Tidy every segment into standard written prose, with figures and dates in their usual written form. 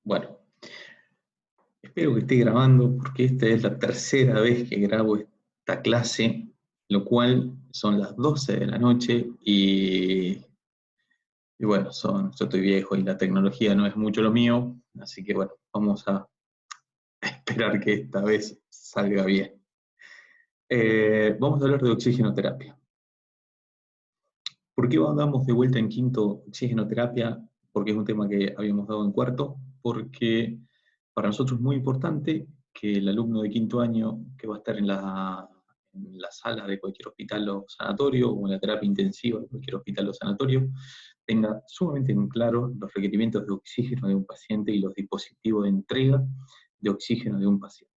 Bueno, espero que esté grabando porque esta es la tercera vez que grabo esta clase, lo cual son las 12 de la noche y bueno, yo estoy viejo y la tecnología no es mucho lo mío, así que bueno, vamos a esperar que esta vez salga bien. Vamos a hablar de oxigenoterapia. ¿Por qué damos de vuelta en quinto oxigenoterapia? Porque es un tema que habíamos dado en cuarto, porque para nosotros es muy importante que el alumno de quinto año que va a estar en la sala de cualquier hospital o sanatorio, o en la terapia intensiva de cualquier hospital o sanatorio, tenga sumamente en claro los requerimientos de oxígeno de un paciente y los dispositivos de entrega de oxígeno de un paciente.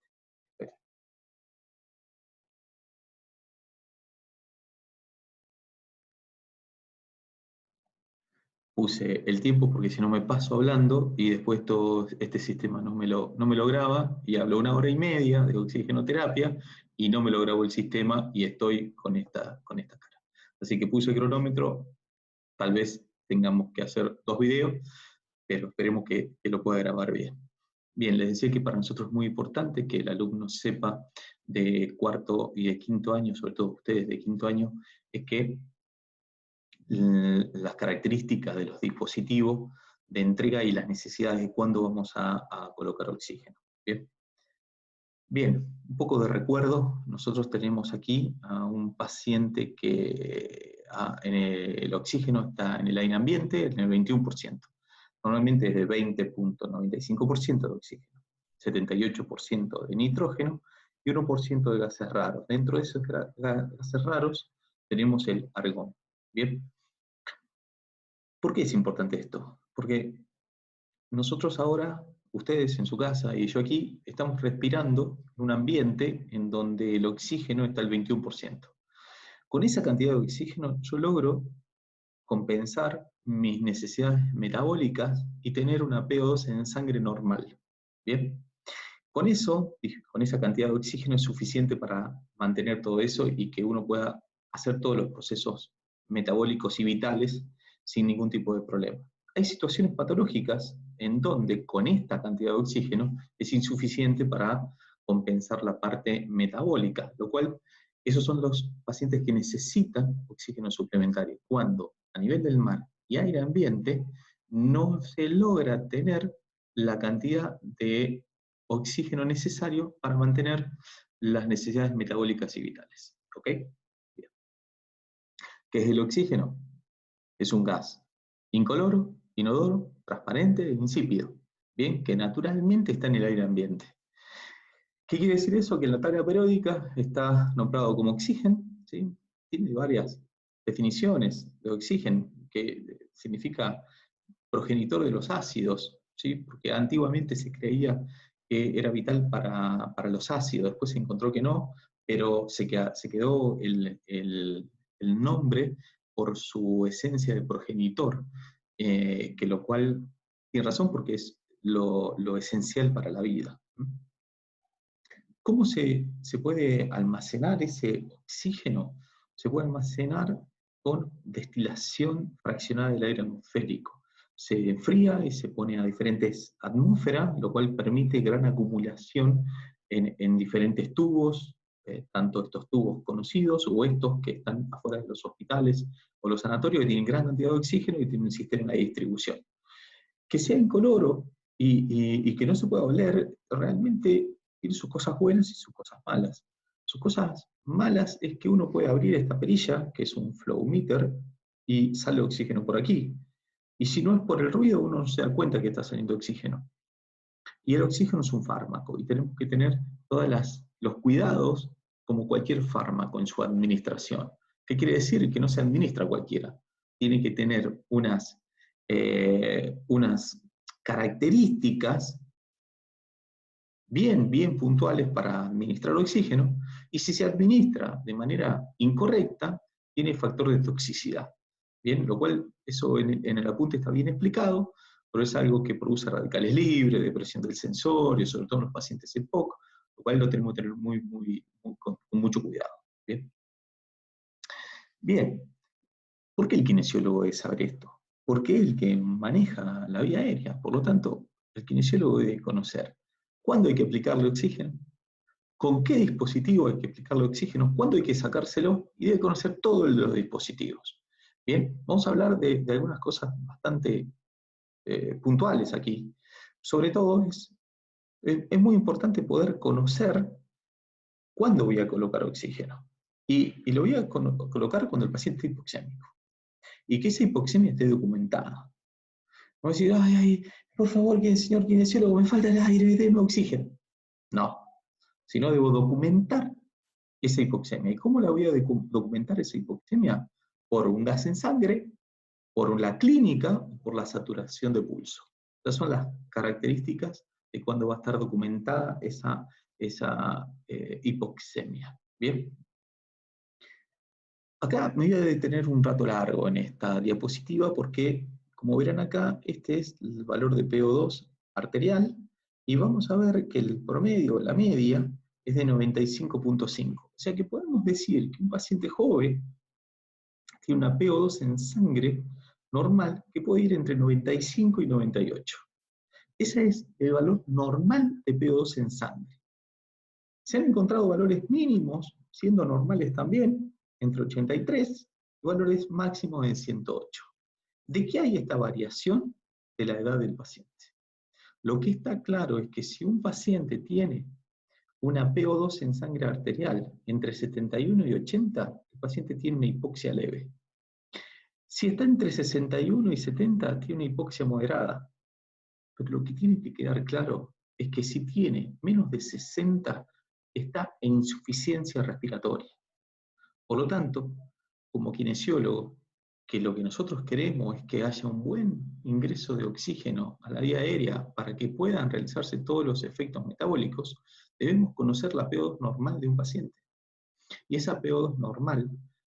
Puse el tiempo porque si no me paso hablando y después todo este sistema no me lo graba y hablo 1 hora y media de oxigenoterapia y no me lo grabó el sistema y estoy con esta cara. Así que puse el cronómetro, tal vez tengamos que hacer 2 videos, pero esperemos que lo pueda grabar bien. Bien, les decía que para nosotros es muy importante que el alumno sepa de cuarto y de quinto año, sobre todo ustedes de quinto año, es que las características de los dispositivos de entrega y las necesidades de cuándo vamos a colocar oxígeno. ¿Bien? Bien, un poco de recuerdo. Nosotros tenemos aquí a un paciente que el oxígeno está en el aire ambiente en el 21%. Normalmente es de 20,95% de oxígeno, 78% de nitrógeno y 1% de gases raros. Dentro de esos gases raros tenemos el argón. ¿Bien? ¿Por qué es importante esto? Porque nosotros ahora, ustedes en su casa y yo aquí, estamos respirando en un ambiente en donde el oxígeno está al 21%. Con esa cantidad de oxígeno yo logro compensar mis necesidades metabólicas y tener una PO2 en sangre normal. ¿Bien? Con eso, con esa cantidad de oxígeno es suficiente para mantener todo eso y que uno pueda hacer todos los procesos metabólicos y vitales sin ningún tipo de problema. Hay situaciones patológicas en donde con esta cantidad de oxígeno es insuficiente para compensar la parte metabólica, lo cual esos son los pacientes que necesitan oxígeno suplementario, cuando a nivel del mar y aire ambiente no se logra tener la cantidad de oxígeno necesario para mantener las necesidades metabólicas y vitales. ¿Ok? Bien. ¿Qué es el oxígeno? Es un gas incoloro, inodoro, transparente e insípido, bien, que naturalmente está en el aire ambiente. ¿Qué quiere decir eso? Que en la tabla periódica está nombrado como oxígeno, ¿sí? Tiene varias definiciones de oxígeno, que significa progenitor de los ácidos, ¿sí? Porque antiguamente se creía que era vital para los ácidos, después se encontró que no, pero se quedó el nombre por su esencia de progenitor, que lo cual tiene razón porque es lo esencial para la vida. ¿Cómo se puede almacenar ese oxígeno? Se puede almacenar con destilación fraccionada del aire atmosférico. Se enfría y se pone a diferentes atmósferas, lo cual permite gran acumulación en diferentes tubos, tanto estos tubos conocidos o estos que están afuera de los hospitales o los sanatorios, que tienen gran cantidad de oxígeno y tienen un sistema de distribución. Que sea incoloro y que no se pueda oler, realmente tiene sus cosas buenas y sus cosas malas. Sus cosas malas es que uno puede abrir esta perilla, que es un flow meter, y sale oxígeno por aquí. Y si no es por el ruido, uno no se da cuenta que está saliendo oxígeno. Y el oxígeno es un fármaco, y tenemos que tener todos los cuidados como cualquier fármaco en su administración. ¿Qué quiere decir? Que no se administra cualquiera. Tiene que tener unas características bien puntuales para administrar oxígeno, y si se administra de manera incorrecta, tiene factor de toxicidad. Bien, lo cual eso en el apunte está bien explicado, pero es algo que produce radicales libres, depresión del sensorio, sobre todo en los pacientes EPOC, lo cual lo tenemos que tener con mucho cuidado. Bien. Bien, ¿por qué el kinesiólogo debe saber esto? Porque es el que maneja la vía aérea, por lo tanto, El kinesiólogo debe conocer cuándo hay que aplicarle oxígeno, con qué dispositivo hay que aplicarle oxígeno, cuándo hay que sacárselo, y debe conocer todos los dispositivos. Bien, vamos a hablar de algunas cosas bastante puntuales aquí. Sobre todo es muy importante poder conocer cuándo voy a colocar oxígeno. Y lo voy a colocar cuando el paciente es hipoxémico. Y que esa hipoxemia esté documentada. No decir, ay, por favor, señor kinesiólogo, me falta el aire, déme oxígeno. No, sino debo documentar esa hipoxemia. ¿Y cómo la voy a documentar esa hipoxemia? Por un gas en sangre, por la clínica o por la saturación de pulso. Esas son las características de cuando va a estar documentada esa hipoxemia. Bien. Acá me voy a detener un rato largo en esta diapositiva porque, como verán acá, este es el valor de PO2 arterial y vamos a ver que el promedio, la media, es de 95.5. O sea que podemos decir que un paciente joven tiene una PO2 en sangre normal que puede ir entre 95 y 98. Ese es el valor normal de PO2 en sangre. Se han encontrado valores mínimos, siendo normales también, entre 83 y valores máximos en 108. ¿De qué hay esta variación? De la edad del paciente. Lo que está claro es que si un paciente tiene una PO2 en sangre arterial entre 71 y 80, el paciente tiene una hipoxia leve. Si está entre 61 y 70, tiene una hipoxia moderada. Pero lo que tiene que quedar claro es que si tiene menos de 60, está en insuficiencia respiratoria. Por lo tanto, como kinesiólogo, que lo que nosotros queremos es que haya un buen ingreso de oxígeno a la vía aérea para que puedan realizarse todos los efectos metabólicos, debemos conocer la PO2 normal de un paciente. Y esa PO2 normal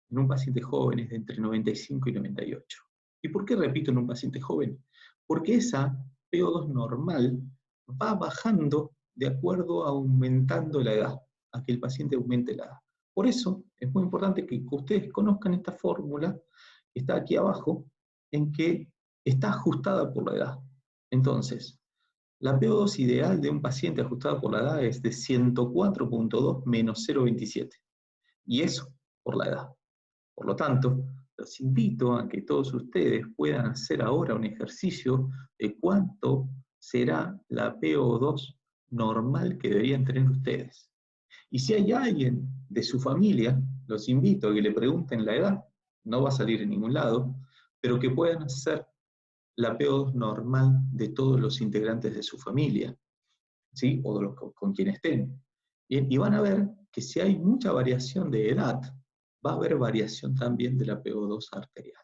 en un paciente joven es de entre 95 y 98. ¿Y por qué repito en un paciente joven? Porque esa PO2 normal va bajando de acuerdo a aumentando la edad, a que el paciente aumente la edad. Por eso es muy importante que ustedes conozcan esta fórmula, que está aquí abajo, en que está ajustada por la edad. Entonces, la PO2 ideal de un paciente ajustada por la edad es de 104.2 menos 0.27. Y eso por la edad. Por lo tanto, los invito a que todos ustedes puedan hacer ahora un ejercicio de cuánto será la PO2 normal que deberían tener ustedes. Y si hay alguien de su familia, los invito a que le pregunten la edad, no va a salir en ningún lado, pero que puedan hacer la PO2 normal de todos los integrantes de su familia, ¿sí? O de los con quienes estén. Bien, y van a ver que si hay mucha variación de edad, va a haber variación también de la PO2 arterial.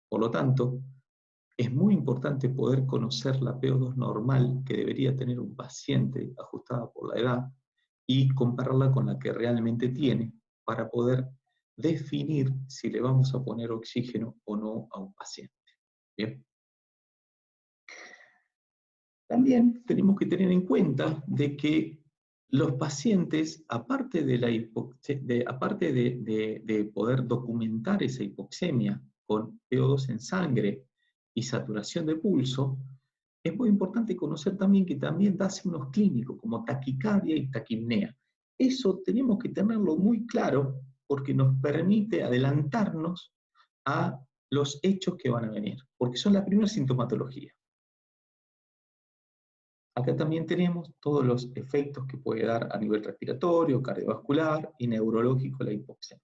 Por lo tanto, es muy importante poder conocer la PO2 normal que debería tener un paciente ajustada por la edad y compararla con la que realmente tiene para poder definir si le vamos a poner oxígeno o no a un paciente. Bien. También tenemos que tener en cuenta de que los pacientes, aparte de poder documentar esa hipoxemia con PO2 en sangre y saturación de pulso, es muy importante conocer también que también da signos clínicos como taquicardia y taquipnea. Eso tenemos que tenerlo muy claro porque nos permite adelantarnos a los hechos que van a venir, porque son la primera sintomatología. Acá también tenemos todos los efectos que puede dar a nivel respiratorio, cardiovascular y neurológico la hipoxemia.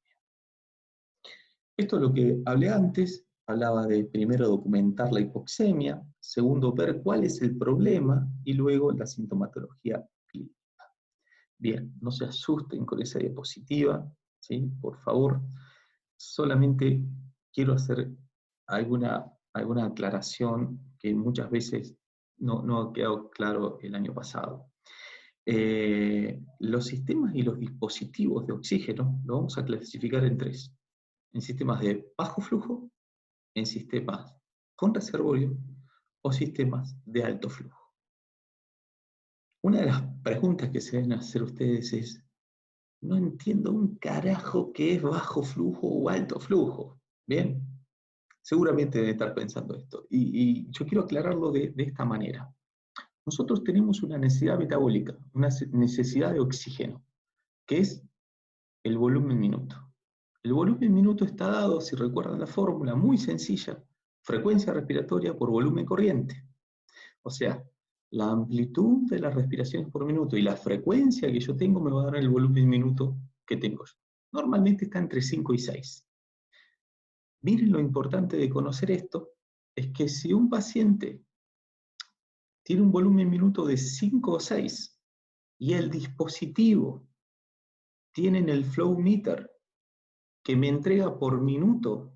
Esto es lo que hablé antes, hablaba de primero documentar la hipoxemia, segundo ver cuál es el problema y luego la sintomatología clínica. Bien, no se asusten con esa diapositiva, ¿sí? Por favor, solamente quiero hacer alguna aclaración que muchas veces no ha quedado claro el año pasado. Los sistemas y los dispositivos de oxígeno los vamos a clasificar en tres. En sistemas de bajo flujo, en sistemas con reservorio o sistemas de alto flujo. Una de las preguntas que se deben hacer ustedes es, no entiendo un carajo qué es bajo flujo o alto flujo. Bien, seguramente deben estar pensando esto. Y yo quiero aclararlo de esta manera. nosotros tenemos una necesidad metabólica, una necesidad de oxígeno, que es el volumen minuto. El volumen minuto está dado, si recuerdan la fórmula, muy sencilla, frecuencia respiratoria por volumen corriente. O sea, la amplitud de las respiraciones por minuto y la frecuencia que yo tengo me va a dar el volumen minuto que tengo yo. Normalmente está entre 5 y 6. Miren lo importante de conocer esto, es que si un paciente tiene un volumen minuto de 5 o 6 y el dispositivo tiene en el flow meter que me entrega por minuto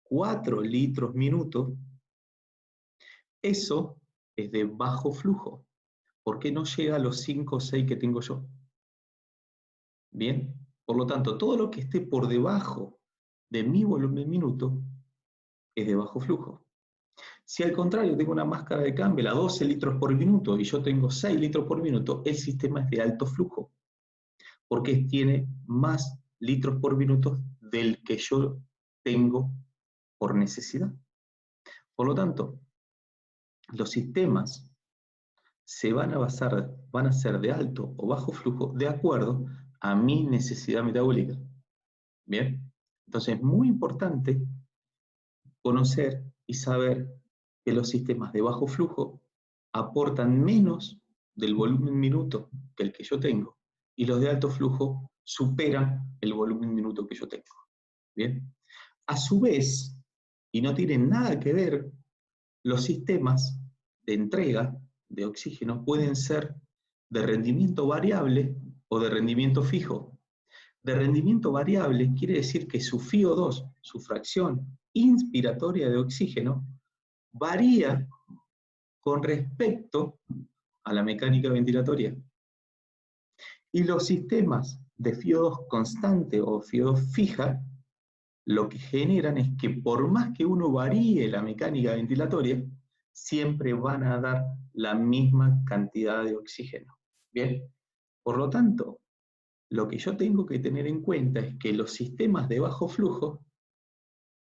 4 litros minuto, eso es de bajo flujo, porque no llega a los 5 o 6 que tengo yo. Bien, por lo tanto, todo lo que esté por debajo de mi volumen minuto es de bajo flujo. Si al contrario tengo una máscara de Campbell a 12 litros por minuto y yo tengo 6 litros por minuto, el sistema es de alto flujo, porque tiene más litros por minuto del que yo tengo por necesidad. Por lo tanto, los sistemas se van a basar, van a ser de alto o bajo flujo de acuerdo a mi necesidad metabólica. Bien, entonces es muy importante conocer y saber que los sistemas de bajo flujo aportan menos del volumen minuto que el que yo tengo, y los de alto flujo superan el volumen minuto que yo tengo. Bien, a su vez, y no tienen nada que ver, los sistemas de entrega de oxígeno pueden ser de rendimiento variable o de rendimiento fijo. De rendimiento variable quiere decir que su FiO2, su fracción inspiratoria de oxígeno, varía con respecto a la mecánica ventilatoria. Y los sistemas de FiO2 constante o FiO2 fija, lo que generan es que por más que uno varíe la mecánica ventilatoria, siempre van a dar la misma cantidad de oxígeno. Bien, por lo tanto, lo que yo tengo que tener en cuenta es que los sistemas de bajo flujo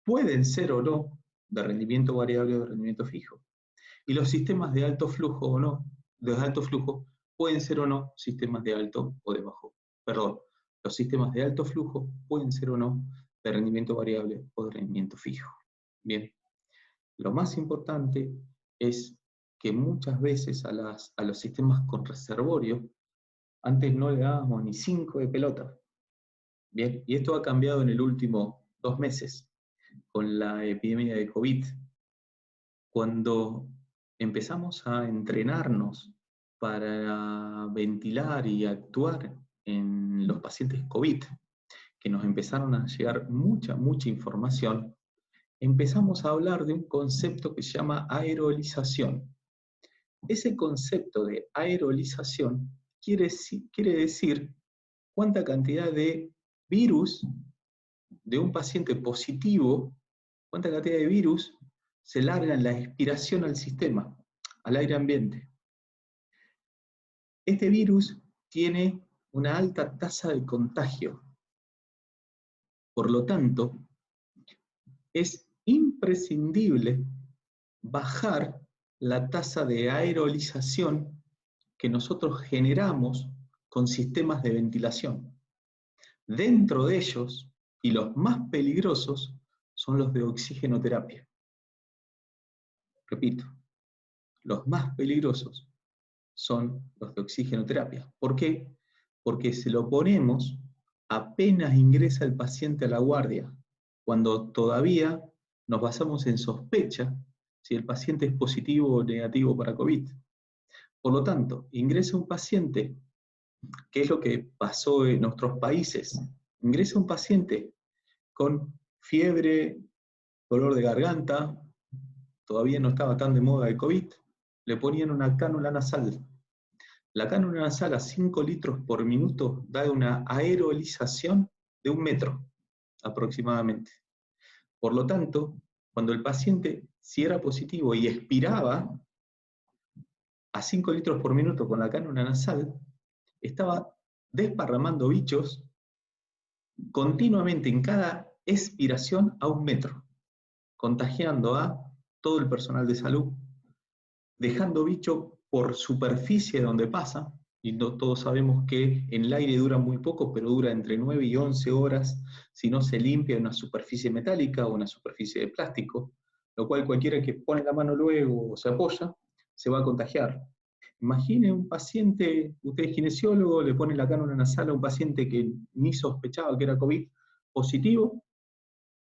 pueden ser o no de rendimiento variable o de rendimiento fijo. Y los sistemas de alto flujo o no, de alto flujo, pueden ser o no sistemas de alto o de bajo. Perdón, los sistemas de alto flujo pueden ser o no de rendimiento variable o de rendimiento fijo. Bien, lo más importante es que muchas veces a los sistemas con reservorio, antes no le dábamos ni 5 de pelota. Bien, y esto ha cambiado en el último 2 meses, con la epidemia de COVID. Cuando empezamos a entrenarnos para ventilar y actuar en los pacientes COVID, que nos empezaron a llegar mucha información, empezamos a hablar de un concepto que se llama aerolización. Ese concepto de aerolización quiere decir cuánta cantidad de virus de un paciente positivo, cuánta cantidad de virus se larga en la expiración al sistema, al aire ambiente. Este virus tiene una alta tasa de contagio. Por lo tanto, es imprescindible bajar la tasa de aerolización que nosotros generamos con sistemas de ventilación. Dentro de ellos, y los más peligrosos, son los de oxigenoterapia. Repito, los más peligrosos son los de oxigenoterapia. ¿Por qué? Porque se lo ponemos apenas ingresa el paciente a la guardia, cuando todavía nos basamos en sospecha si el paciente es positivo o negativo para COVID. Por lo tanto, ingresa un paciente, ¿qué es lo que pasó en nuestros países? Ingresa un paciente con fiebre, dolor de garganta, todavía no estaba tan de moda el COVID, le ponían una cánula nasal. La cánula nasal a 5 litros por minuto da una aerolización de 1 metro aproximadamente. Por lo tanto, cuando el paciente, si era positivo y expiraba a 5 litros por minuto con la cánula nasal, estaba desparramando bichos continuamente en cada expiración a 1 metro, contagiando a todo el personal de salud, dejando bicho por superficie donde pasa, y no, todos sabemos que en el aire dura muy poco, pero dura entre 9 y 11 horas si no se limpia una superficie metálica o una superficie de plástico, lo cual cualquiera que pone la mano luego o se apoya, se va a contagiar. Imagine un paciente, usted es kinesiólogo, le pone la cánula nasal a un paciente que ni sospechaba que era COVID positivo,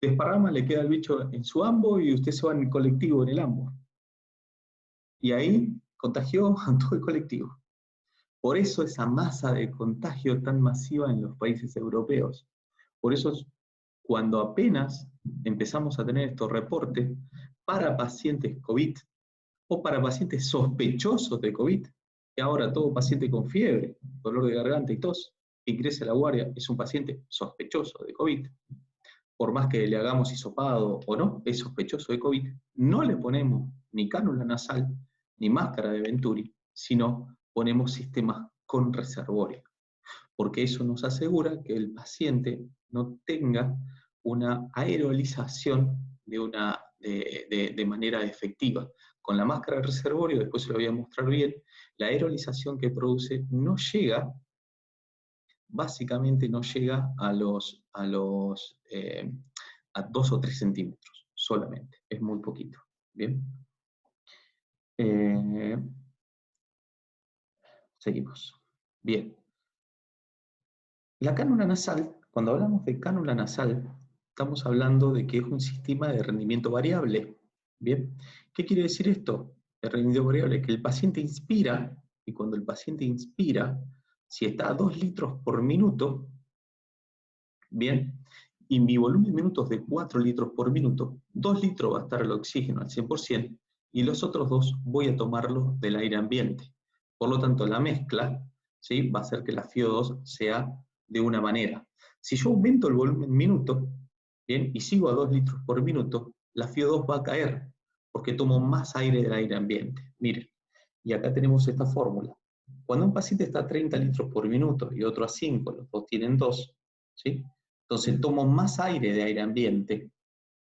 desparrama, le queda el bicho en su ambo y usted se va en el colectivo en el ambo. Y ahí contagió a todo el colectivo. Por eso esa masa de contagio tan masiva en los países europeos. Por eso cuando apenas empezamos a tener estos reportes para pacientes COVID o para pacientes sospechosos de COVID, que ahora todo paciente con fiebre, dolor de garganta y tos, que ingrese a la guardia es un paciente sospechoso de COVID. Por más que le hagamos hisopado o no, es sospechoso de COVID. No le ponemos ni cánula nasal ni máscara de Venturi, sino ponemos sistemas con reservorio, porque eso nos asegura que el paciente no tenga una aerolización de manera efectiva. Con la máscara de reservorio, después se lo voy a mostrar bien, la aerolización que produce no llega, básicamente no llega a 2 o 3 centímetros solamente, es muy poquito. ¿Bien? Seguimos. Bien. La cánula nasal, cuando hablamos de cánula nasal, estamos hablando de que es un sistema de rendimiento variable. ¿Bien? ¿Qué quiere decir esto? El rendimiento variable, que el paciente inspira, y cuando el paciente inspira, si está a 2 litros por minuto, ¿bien? Y mi volumen de minutos de 4 litros por minuto, 2 litros va a estar el oxígeno al 100%, y los otros 2 voy a tomarlos del aire ambiente. Por lo tanto, la mezcla, ¿sí?, va a hacer que la FiO2 sea de una manera. Si yo aumento el volumen minuto, ¿bien?, y sigo a 2 litros por minuto, la FiO2 va a caer, porque tomo más aire del aire ambiente. Miren, y acá tenemos esta fórmula. Cuando un paciente está a 30 litros por minuto y otro a 5, los dos tienen 2, ¿sí?, entonces tomo más aire de aire ambiente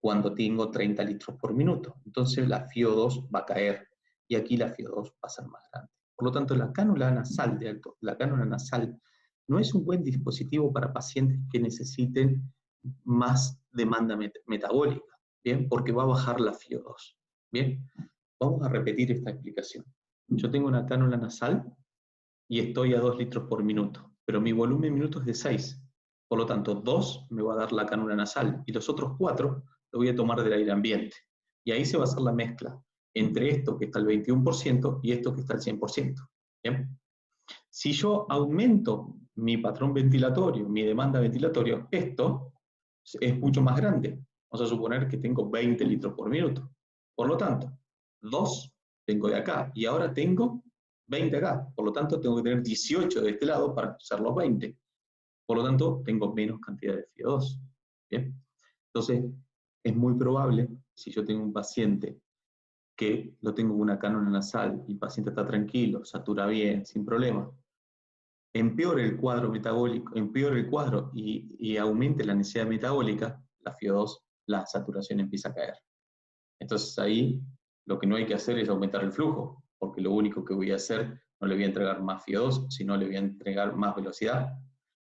cuando tengo 30 litros por minuto. Entonces la FiO2 va a caer, y aquí la FiO2 va a ser más grande. Por lo tanto, la cánula nasal no es un buen dispositivo para pacientes que necesiten más demanda metabólica, ¿bien? Porque va a bajar la FiO2. ¿Bien? Vamos a repetir esta explicación. Yo tengo una cánula nasal y estoy a 2 litros por minuto, pero mi volumen minuto es de 6. Por lo tanto, 2 me va a dar la cánula nasal y los otros 4 lo voy a tomar del aire ambiente. Y ahí se va a hacer la mezcla entre esto que está al 21% y esto que está al 100%. ¿Bien? Si yo aumento mi patrón ventilatorio, mi demanda ventilatoria, esto es mucho más grande. Vamos a suponer que tengo 20 litros por minuto. Por lo tanto, 2 tengo de acá y ahora tengo 20 acá. Por lo tanto, tengo que tener 18 de este lado para usar los 20. Por lo tanto, tengo menos cantidad de FiO2. ¿Bien? Entonces, es muy probable, si yo tengo un paciente que lo tengo con una cánula nasal y el paciente está tranquilo, satura bien, sin problema, empeore el cuadro metabólico, empeore el cuadro y aumente la necesidad metabólica, la FiO2, la saturación empieza a caer. Entonces ahí lo que no hay que hacer es aumentar el flujo, porque lo único que voy a hacer, no le voy a entregar más FiO2, sino le voy a entregar más velocidad,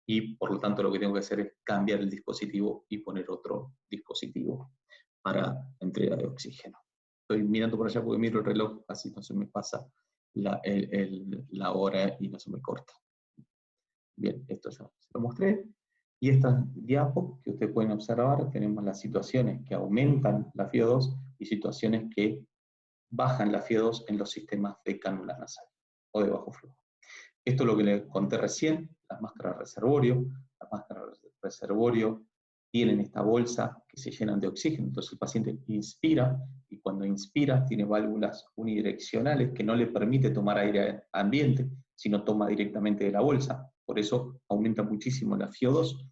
y por lo tanto lo que tengo que hacer es cambiar el dispositivo y poner otro dispositivo para entrega de oxígeno. Estoy mirando por allá porque miro el reloj, así no se me pasa la hora y no se me corta. Bien, esto ya se lo mostré. Y esta diapo que ustedes pueden observar, tenemos las situaciones que aumentan la FiO2 y situaciones que bajan la FiO2 en los sistemas de cánula nasal o de bajo flujo. Esto es lo que les conté recién, las máscaras reservorio. Las máscaras reservorio tienen esta bolsa que se llenan de oxígeno, entonces el paciente inspira, y cuando inspira tiene válvulas unidireccionales que no le permite tomar aire ambiente, sino toma directamente de la bolsa. Por eso aumenta muchísimo la FiO2.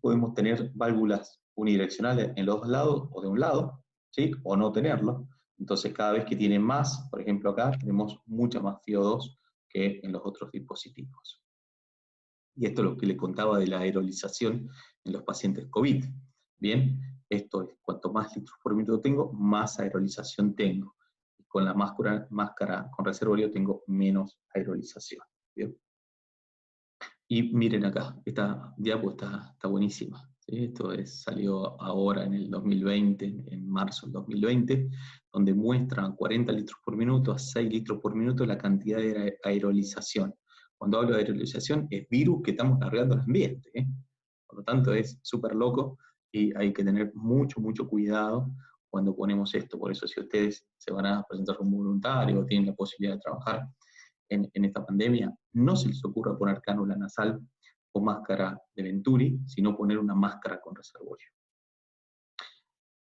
Podemos tener válvulas unidireccionales en los dos lados o de un lado, ¿sí?, o no tenerlo. Entonces cada vez que tiene más, por ejemplo acá, tenemos mucha más FiO2 que en los otros dispositivos. Y esto es lo que le contaba de la aerolización en los pacientes COVID. Bien, esto es, cuanto más litros por minuto tengo, más aerolización tengo. con la máscara con reservorio tengo menos aerolización. ¿Bien? Y miren acá, esta diapo está buenísima. ¿Sí? Esto salió ahora en el 2020, en marzo del 2020, donde muestran 40 litros por minuto a 6 litros por minuto la cantidad de aerolización. Cuando hablo de aerolización, es virus que estamos cargando al ambiente. Por lo tanto, es súper loco y hay que tener mucho, mucho cuidado cuando ponemos esto. Por eso, si ustedes se van a presentar como voluntario o tienen la posibilidad de trabajar en esta pandemia, no se les ocurra poner cánula nasal o máscara de Venturi, sino poner una máscara con reservorio.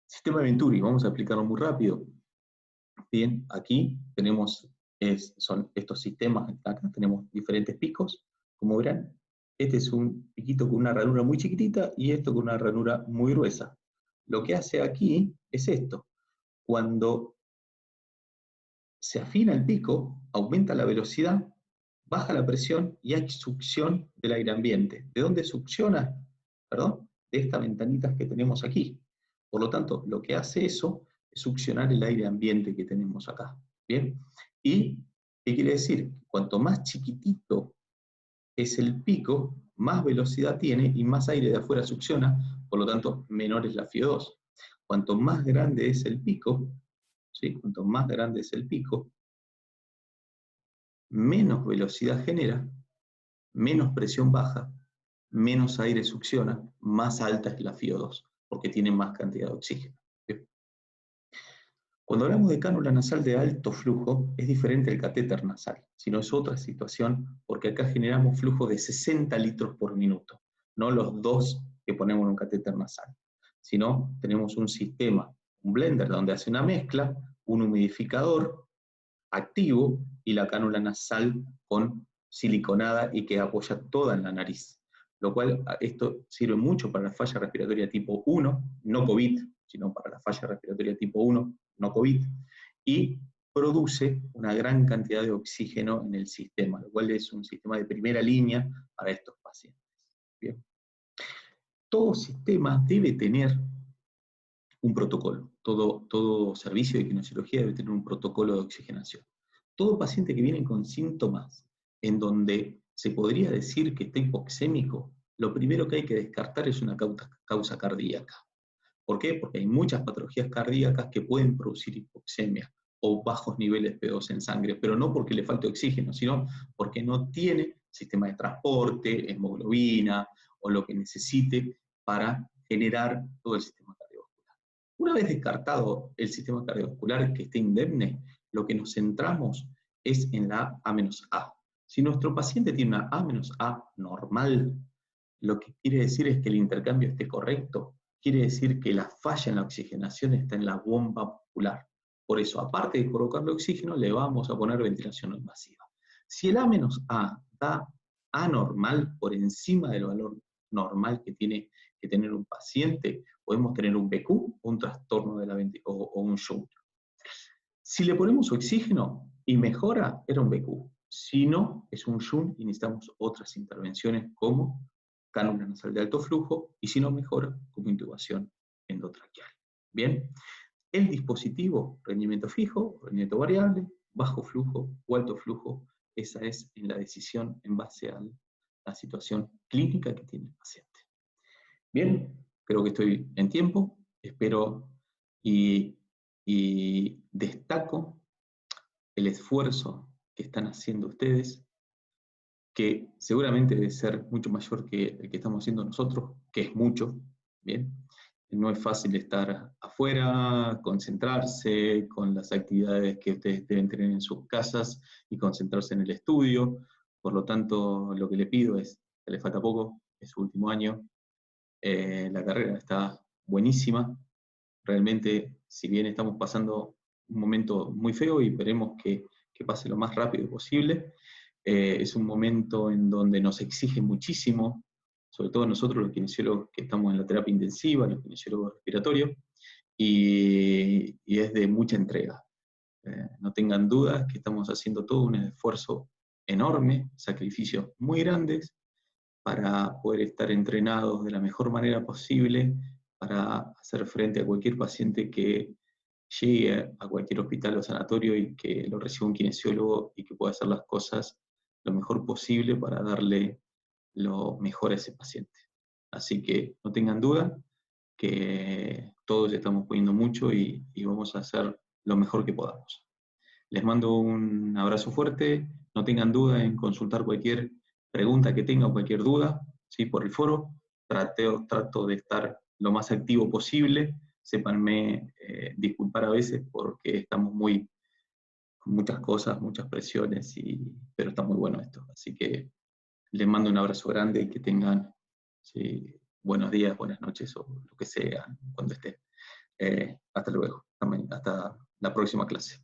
Sistema Venturi, vamos a explicarlo muy rápido. Bien, aquí tenemos, son estos sistemas, acá tenemos diferentes picos, como verán. Este es un piquito con una ranura muy chiquitita y esto con una ranura muy gruesa. Lo que hace aquí es esto. Cuando se afina el pico, aumenta la velocidad, baja la presión y hay succión del aire ambiente. ¿De dónde succiona? Perdón, de estas ventanitas que tenemos aquí. Por lo tanto, lo que hace eso es succionar el aire ambiente que tenemos acá. ¿Bien? ¿Y qué quiere decir? Cuanto más chiquitito es el pico, más velocidad tiene y más aire de afuera succiona, por lo tanto, menor es la FiO2. Cuanto más grande es el pico, ¿sí? Cuanto más grande es el pico, menos velocidad genera, menos presión baja, menos aire succiona, más alta es la FiO2, porque tiene más cantidad de oxígeno. Cuando hablamos de cánula nasal de alto flujo, es diferente al catéter nasal, sino es otra situación, porque acá generamos flujo de 60 litros por minuto, no los 2 que ponemos en un catéter nasal, sino tenemos un sistema, un blender donde hace una mezcla, un humidificador activo y la cánula nasal con siliconada y que apoya toda en la nariz. Lo cual esto sirve mucho para la falla respiratoria tipo 1, no COVID, sino para la falla respiratoria tipo 1, no COVID, y produce una gran cantidad de oxígeno en el sistema, lo cual es un sistema de primera línea para estos pacientes. Bien. Todo sistema debe tener un protocolo. Todo servicio de kinesiología debe tener un protocolo de oxigenación. Todo paciente que viene con síntomas en donde se podría decir que está hipoxémico, lo primero que hay que descartar es una causa cardíaca. ¿Por qué? Porque hay muchas patologías cardíacas que pueden producir hipoxemia o bajos niveles de P2 en sangre, pero no porque le falte oxígeno, sino porque no tiene sistema de transporte, hemoglobina o lo que necesite para generar todo el sistema cardiovascular. Una vez descartado el sistema cardiovascular que esté indemne, lo que nos centramos es en la A-A. Si nuestro paciente tiene una A-A normal, lo que quiere decir es que el intercambio esté correcto, quiere decir que la falla en la oxigenación está en la bomba muscular. Por eso, aparte de colocarle oxígeno, le vamos a poner ventilación invasiva. Si el A-A da anormal por encima del valor normal que tiene que tener un paciente, podemos tener un BQ, un trastorno de la o un shunt. Si le ponemos oxígeno y mejora, era un BQ. Si no, es un shunt y necesitamos otras intervenciones como cánula nasal de alto flujo, y si no mejora, como intubación endotraqueal. Bien, el dispositivo, rendimiento fijo, rendimiento variable, bajo flujo o alto flujo, esa es en la decisión en base a la situación clínica que tiene el paciente. Bien, creo que estoy en tiempo, espero y destaco el esfuerzo que están haciendo ustedes, que seguramente debe ser mucho mayor que el que estamos haciendo nosotros, que es mucho, ¿bien? No es fácil estar afuera, concentrarse con las actividades que ustedes deben tener en sus casas y concentrarse en el estudio. Por lo tanto, lo que le pido es, que le falta poco, es su último año, la carrera está buenísima, realmente, si bien estamos pasando un momento muy feo y esperemos que pase lo más rápido posible, es un momento en donde nos exige muchísimo, sobre todo nosotros los kinesiólogos que estamos en la terapia intensiva, los kinesiólogos respiratorios, y es de mucha entrega. No tengan dudas que estamos haciendo todo un esfuerzo enorme, sacrificios muy grandes, para poder estar entrenados de la mejor manera posible para hacer frente a cualquier paciente que llegue a cualquier hospital o sanatorio y que lo reciba un kinesiólogo y que pueda hacer las cosas lo mejor posible para darle lo mejor a ese paciente. Así que no tengan duda que todos estamos poniendo mucho y vamos a hacer lo mejor que podamos. Les mando un abrazo fuerte, no tengan duda en consultar cualquier pregunta que tengan, cualquier duda, ¿sí? Por el foro. Trato de estar lo más activo posible. Sépanme disculpar a veces porque estamos con muchas cosas, muchas presiones, pero está muy bueno esto. Así que les mando un abrazo grande y que tengan, ¿sí?, buenos días, buenas noches o lo que sea cuando estén. Hasta luego, hasta la próxima clase.